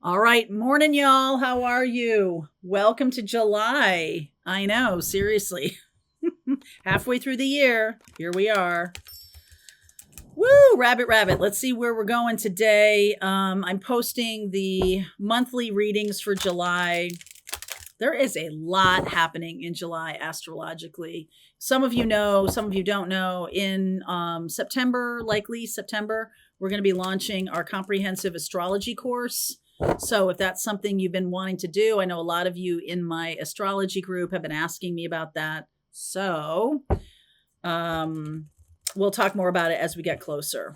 All right, morning, y'all. How are you? Welcome to July. I know, seriously. Halfway through the year, here we are. Woo, rabbit, rabbit. Let's see where we're going today. I'm posting the monthly readings for July. There is a lot happening in July astrologically. Some of you know, some of you don't know. In September, likely September, we're going to be launching our comprehensive astrology course. So if that's something you've been wanting to do, I know a lot of you in my astrology group have been asking me about that. So we'll talk more about it as we get closer.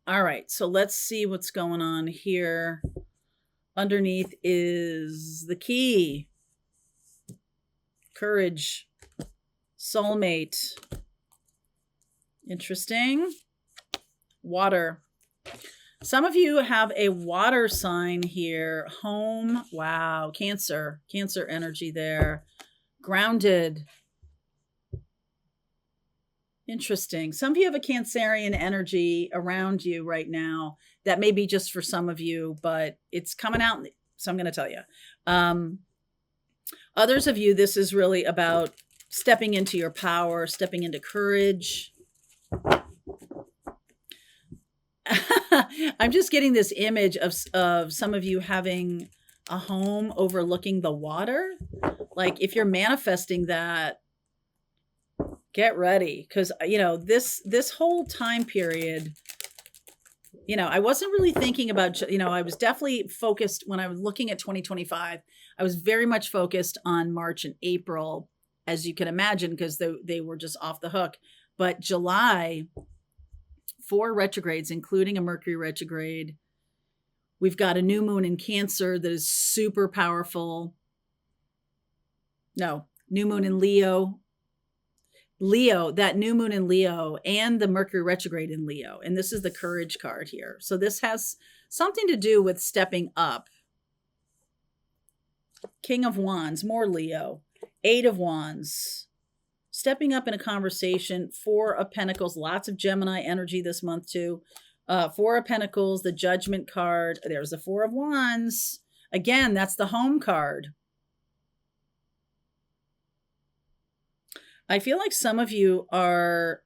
All right, so let's see what's going on here. Underneath is the key, courage, soulmate. Interesting. Water. Some of you have a water sign here. Home. Wow. Cancer energy there. Grounded. Interesting. Some of you have a Cancerian energy around you right now. That may be just for some of you, but it's coming out. So I'm going to tell you. Others of you, this is really about stepping into your power, stepping into courage. I'm just getting this image of some of you having a home overlooking the water. Like if you're manifesting that, get ready. Because, this whole time period, I wasn't really thinking about, I was definitely focused when I was looking at 2025. I was very much focused on March and April, as you can imagine, because they were just off the hook. But July, 4 retrogrades, including a Mercury retrograde. We've got a new moon in Cancer that is super powerful. No, new moon in Leo. That new moon in Leo and the Mercury retrograde in Leo. And this is the courage card here. So this has something to do with stepping up. King of Wands, more Leo. 8 of Wands. Stepping up in a conversation. 4 of Pentacles, lots of Gemini energy this month too. 4 of Pentacles, the Judgment card. There's the 4 of Wands. Again, that's the home card. I feel like some of you are,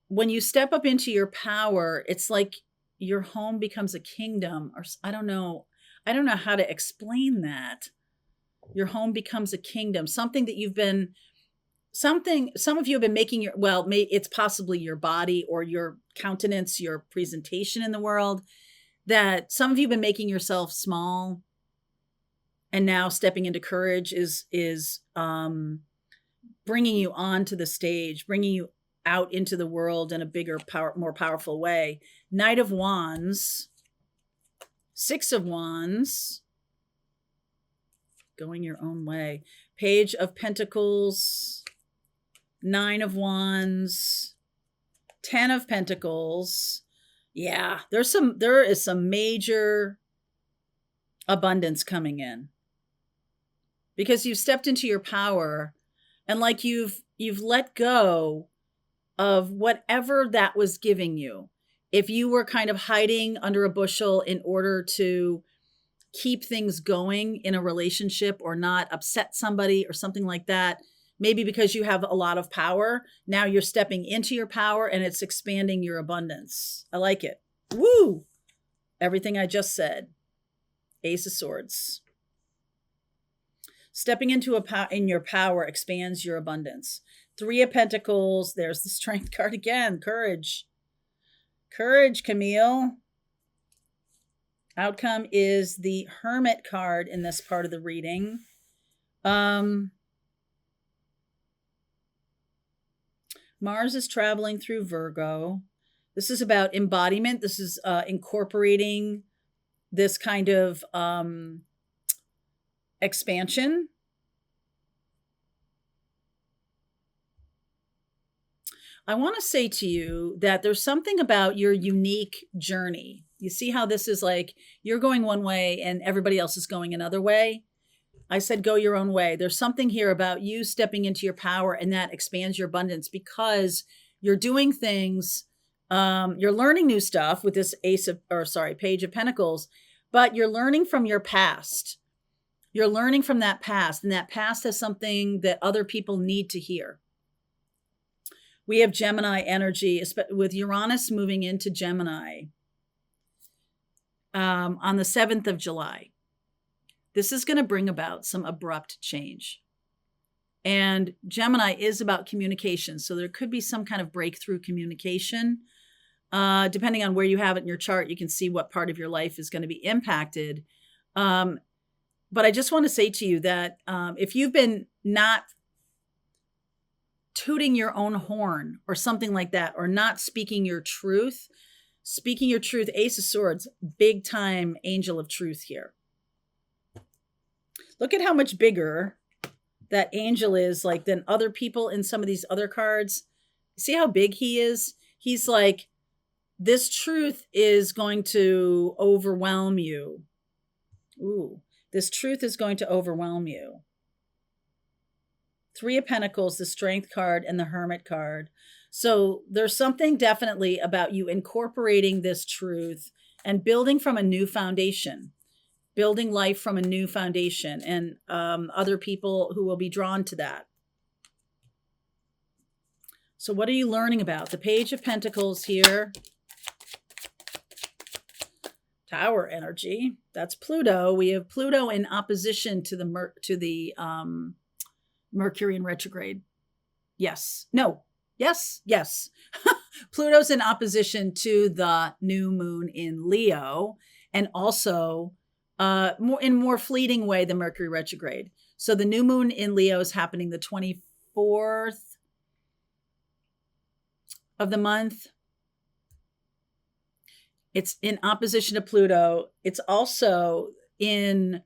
when you step up into your power, it's like your home becomes a kingdom, or I don't know how to explain that. Your home becomes a kingdom, something that some of you have been making it's possibly your body or your countenance, your presentation in the world, that some of you have been making yourself small. And now stepping into courage is bringing you onto the stage, bringing you out into the world in a bigger, more powerful way. Knight of Wands, 6 of Wands, going your own way. Page of Pentacles, 9 of Wands, 10 of Pentacles. Yeah, there is some major abundance coming in. Because you've stepped into your power and like you've let go of whatever that was giving you. If you were kind of hiding under a bushel in order to keep things going in a relationship or not upset somebody or something like that, maybe because you have a lot of power, now you're stepping into your power and it's expanding your abundance. I like it. Woo! Everything I just said. Ace of Swords. Stepping into in your power expands your abundance. 3 of Pentacles. There's the Strength card again. Courage. Courage, Camille. Outcome is the Hermit card in this part of the reading. Mars is traveling through Virgo. This is about embodiment. This is incorporating this kind of expansion. I want to say to you that there's something about your unique journey. You see how this is like you're going one way and everybody else is going another way? I said go your own way. There's something here about you stepping into your power and that expands your abundance because you're doing things You're learning new stuff with this Page of Pentacles, but you're learning from your past. You're learning from that past, and that past has something that other people need to hear. We have Gemini energy with Uranus moving into Gemini on the 7th of July. This is going to bring about some abrupt change. And Gemini is about communication. So there could be some kind of breakthrough communication. Depending on where you have it in your chart, you can see what part of your life is going to be impacted. But I just want to say to you that if you've been not tooting your own horn or something like that, or not speaking your truth, Ace of Swords, big time angel of truth here. Look at how much bigger that angel is like than other people in some of these other cards. See how big he is? He's like, this truth is going to overwhelm you. Ooh, this truth is going to overwhelm you. 3 of Pentacles, the Strength card, and the Hermit card. So there's something definitely about you incorporating this truth and building from a new foundation, building life from a new foundation, and other people who will be drawn to that. So what are you learning about? The Page of Pentacles here. Tower energy. That's Pluto. We have Pluto in opposition to the Mercury in retrograde. Yes. No. Yes. Yes. Pluto's in opposition to the new moon in Leo, and also more fleeting way the Mercury retrograde. So the new moon in Leo is happening the 24th of the month. It's in opposition to Pluto. It's also in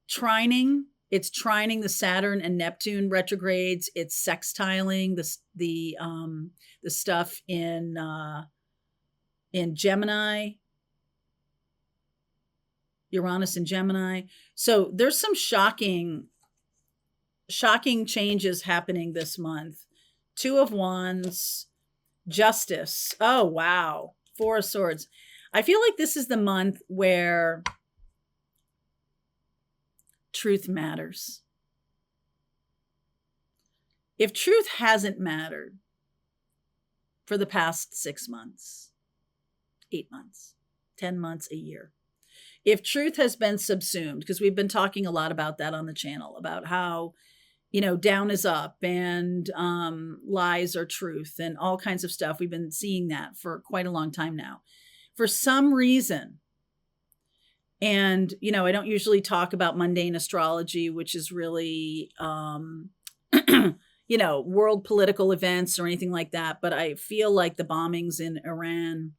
trining. It's trining the Saturn and Neptune retrogrades. It's sextiling the stuff in Gemini, Uranus and Gemini. So there's some shocking changes happening this month. 2 of Wands, Justice. Oh, wow. 4 of Swords. I feel like this is the month where truth matters. If truth hasn't mattered for the past 6 months, 8 months, 10 months, a year, if truth has been subsumed, because we've been talking a lot about that on the channel, about how, down is up and lies are truth and all kinds of stuff. We've been seeing that for quite a long time now. For some reason, and, I don't usually talk about mundane astrology, which is really, world political events or anything like that. But I feel like the bombings in Iran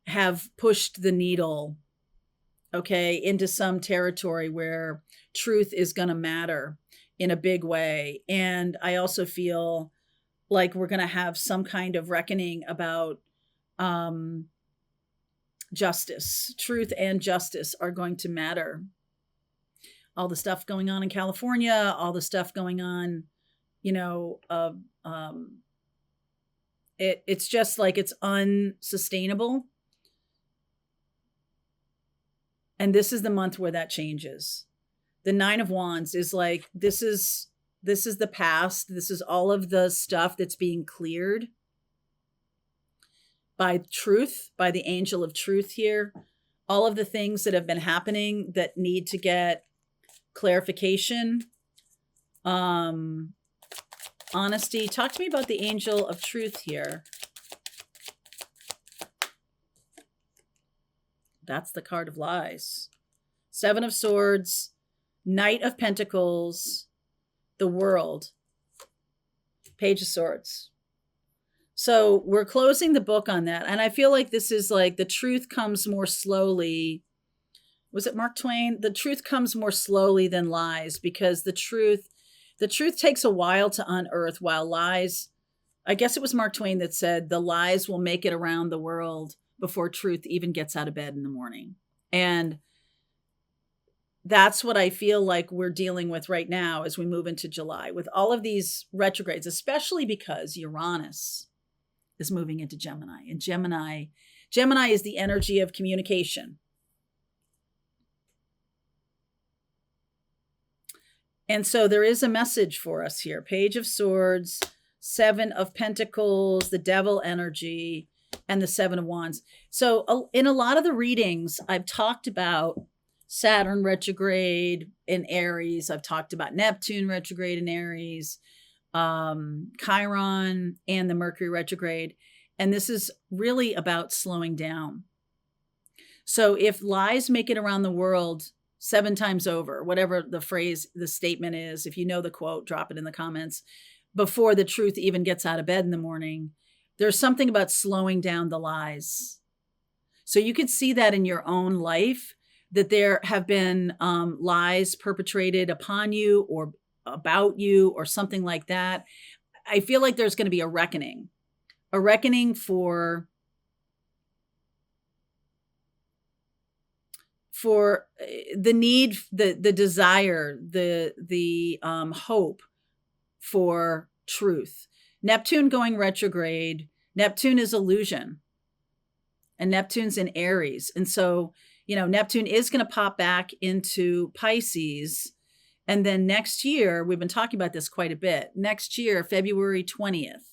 have pushed the needle, into some territory where truth is going to matter in a big way. And I also feel like we're going to have some kind of reckoning about justice. Truth and justice are going to matter. All the stuff going on in California, all the stuff going on, it's just like it's unsustainable. And this is the month where that changes. The 9 of Wands is like, this is the past. This is all of the stuff that's being cleared by truth, by the angel of truth here. All of the things that have been happening that need to get clarification. Honesty. Talk to me about the angel of truth here. That's the card of lies. 7 of Swords, Knight of Pentacles, the World, Page of Swords. So we're closing the book on that. And I feel like this is like the truth comes more slowly. Was it Mark Twain? The truth comes more slowly than lies, because the truth takes a while to unearth, while lies, I guess it was Mark Twain that said, the lies will make it around the world before truth even gets out of bed in the morning. And that's what I feel like we're dealing with right now as we move into July with all of these retrogrades, especially because Uranus is moving into Gemini. And Gemini is the energy of communication. And so there is a message for us here. Page of Swords, Seven of Pentacles, the Devil energy, and the Seven of Wands. So in a lot of the readings, I've talked about Saturn retrograde in Aries. I've talked about Neptune retrograde in Aries, Chiron, and the Mercury retrograde. And this is really about slowing down. So if lies make it around the world 7 times over, whatever the statement is, if you know the quote, drop it in the comments, before the truth even gets out of bed in the morning, there's something about slowing down the lies. So you could see that in your own life, that there have been lies perpetrated upon you or about you or something like that. I feel like there's going to be a reckoning for the need, the desire, the hope for truth. Neptune going retrograde. Neptune is illusion, and Neptune's in Aries. And so, Neptune is going to pop back into Pisces. And then next year, we've been talking about this quite a bit. Next year, February 20th,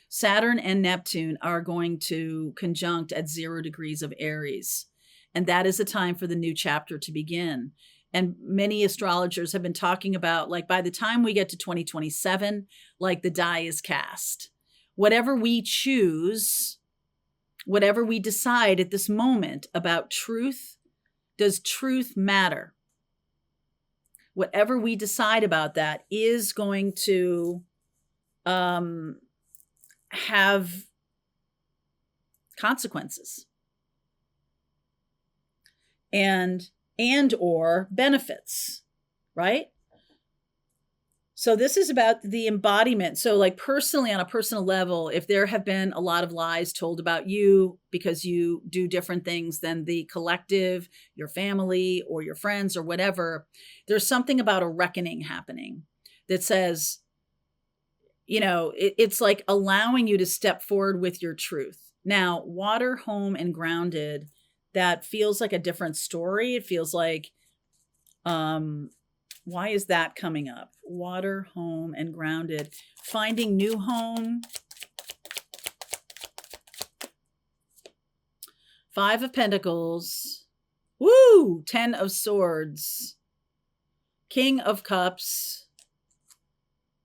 Saturn and Neptune are going to conjunct at 0 degrees of Aries. And that is the time for the new chapter to begin. And many astrologers have been talking about, like, by the time we get to 2027, like, the die is cast. Whatever we choose, whatever we decide at this moment about truth, does truth matter? Whatever we decide about that is going to have consequences and or benefits, right? So this is about the embodiment. So, like, personally, on a personal level, if there have been a lot of lies told about you because you do different things than the collective, your family or your friends or whatever, there's something about a reckoning happening that says, it's like allowing you to step forward with your truth. Now, water, home, and grounded, that feels like a different story. It feels like, why is that coming up? Water, home, and grounded. Finding new home. 5 of Pentacles. Woo! 10 of Swords. King of Cups.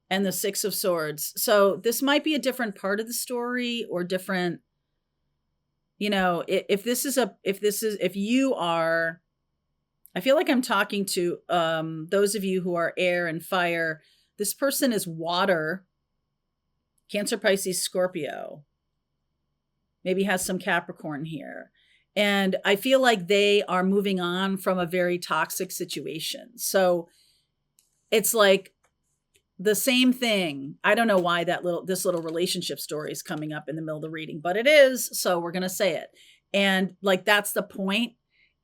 And the 6 of Swords. So this might be a different part of the story or different, if you are, I feel like I'm talking to those of you who are air and fire. This person is water, Cancer, Pisces, Scorpio, maybe has some Capricorn here. And I feel like they are moving on from a very toxic situation. So it's like the same thing. I don't know why this little relationship story is coming up in the middle of the reading, but it is. So we're going to say it. And like, that's the point.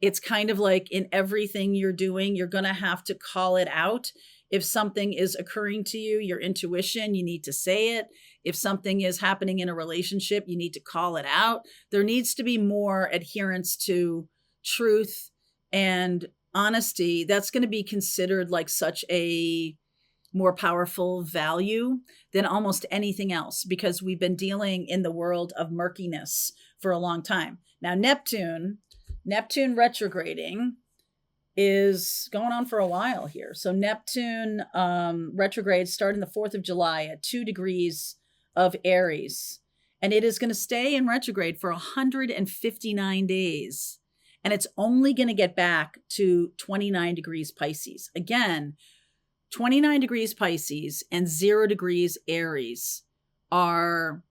It's kind of like in everything you're doing, you're going to have to call it out. If something is occurring to you, your intuition, you need to say it. If something is happening in a relationship, you need to call it out. There needs to be more adherence to truth and honesty. That's going to be considered like such a more powerful value than almost anything else, because we've been dealing in the world of murkiness for a long time. Now, Neptune retrograding is going on for a while here. So Neptune retrograde starting the 4th of July at 2 degrees of Aries. And it is going to stay in retrograde for 159 days. And it's only going to get back to 29 degrees Pisces. Again, 29 degrees Pisces and 0 degrees Aries are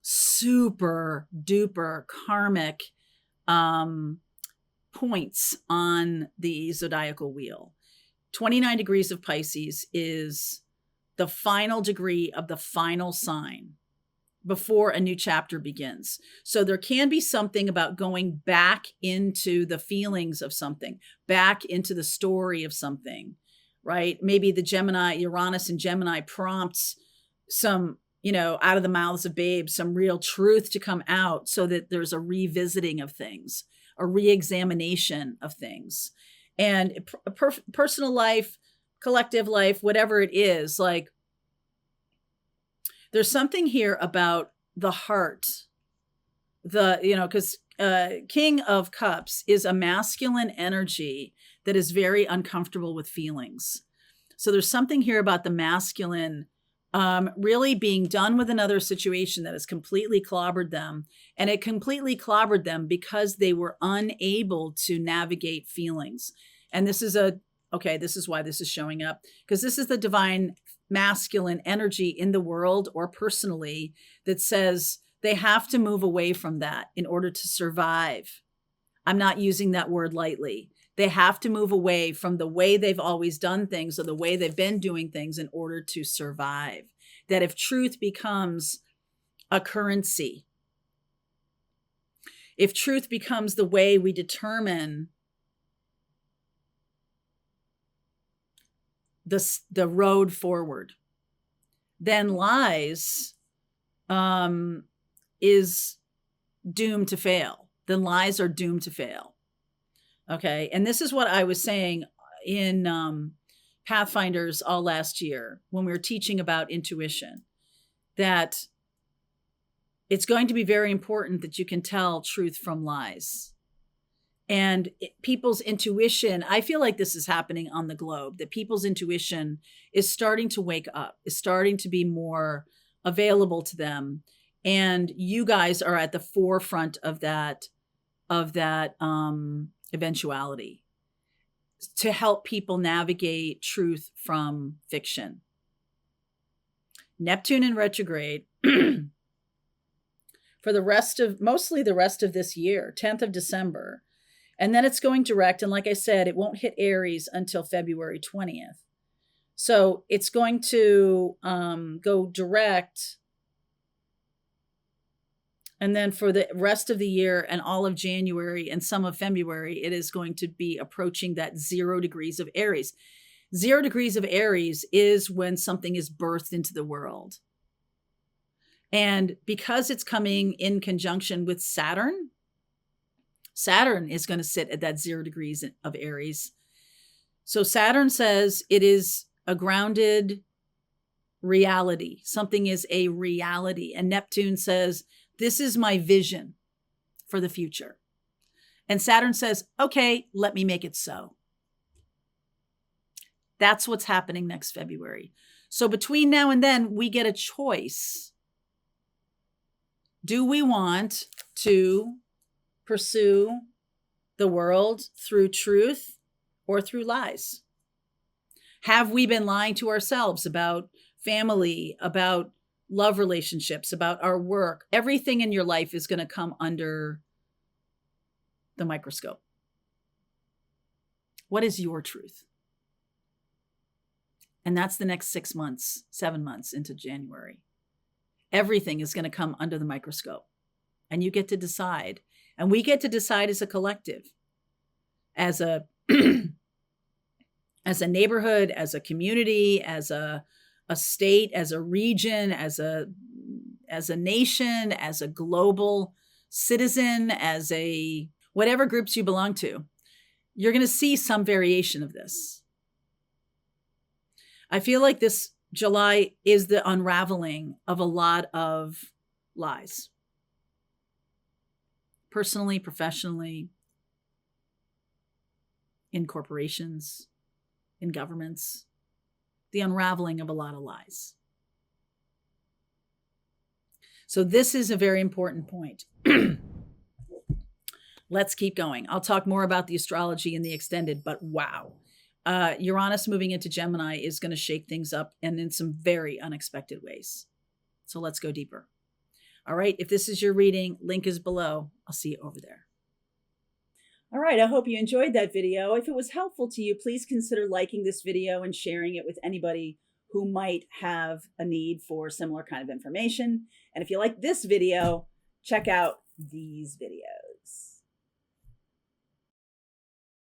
super duper karmic points on the zodiacal wheel. 29 degrees of Pisces is the final degree of the final sign, before a new chapter begins. So there can be something about going back into the feelings of something, back into the story of something, right? Maybe the Gemini, Uranus and Gemini prompts some, out of the mouths of babes, some real truth to come out so that there's a revisiting of things, a re-examination of things. And personal life, collective life, whatever it is, like, there's something here about the heart, because King of Cups is a masculine energy that is very uncomfortable with feelings. So there's something here about the masculine really being done with another situation that has completely clobbered them. And it completely clobbered them because they were unable to navigate feelings. And this is why this is showing up, because this is the divine masculine energy in the world or personally that says they have to move away from that in order to survive. I'm not using that word lightly. They have to move away from the way they've always done things or the way they've been doing things in order to survive. That if truth becomes a currency, if truth becomes the way we determine the road forward, then lies is doomed to fail. Then lies are doomed to fail. Okay. And this is what I was saying in Pathfinders all last year when we were teaching about intuition, that it's going to be very important that you can tell truth from lies. And people's intuition, I feel like this is happening on the globe, that people's intuition is starting to wake up, is starting to be more available to them. And you guys are at the forefront of that eventuality to help people navigate truth from fiction. Neptune in retrograde for mostly the rest of this year, 10th of December. And then it's going direct. And like I said, it won't hit Aries until February 20th. So it's going to go direct. And then for the rest of the year and all of January and some of February, it is going to be approaching that 0 degrees of Aries. 0 degrees of Aries is when something is birthed into the world. And because it's coming in conjunction with Saturn is going to sit at that 0 degrees of Aries. So Saturn says it is a grounded reality. Something is a reality. And Neptune says, this is my vision for the future. And Saturn says, okay, let me make it so. That's what's happening next February. So between now and then, we get a choice. Do we want to pursue the world through truth or through lies? Have we been lying to ourselves about family, about love relationships, about our work? Everything in your life is going to come under the microscope. What is your truth? And that's the next 6 months, 7 months into January. Everything is going to come under the microscope. And you get to decide. And we get to decide as a collective, as a as a neighborhood, as a community, as a state, as a region, as a nation, as a global citizen, as a whatever groups you belong to. You're going to see some variation of this. I feel like this July is the unraveling of a lot of lies. Personally, professionally, in corporations, in governments, the unraveling of a lot of lies. So this is a very important point. Let's keep going. I'll talk more about the astrology in the extended, but wow. Uranus moving into Gemini is going to shake things up and in some very unexpected ways. So let's go deeper. All right. If this is your reading, link is below. I'll see you over there. All right. I hope you enjoyed that video. If it was helpful to you, please consider liking this video and sharing it with anybody who might have a need for similar kind of information. And if you like this video, check out these videos.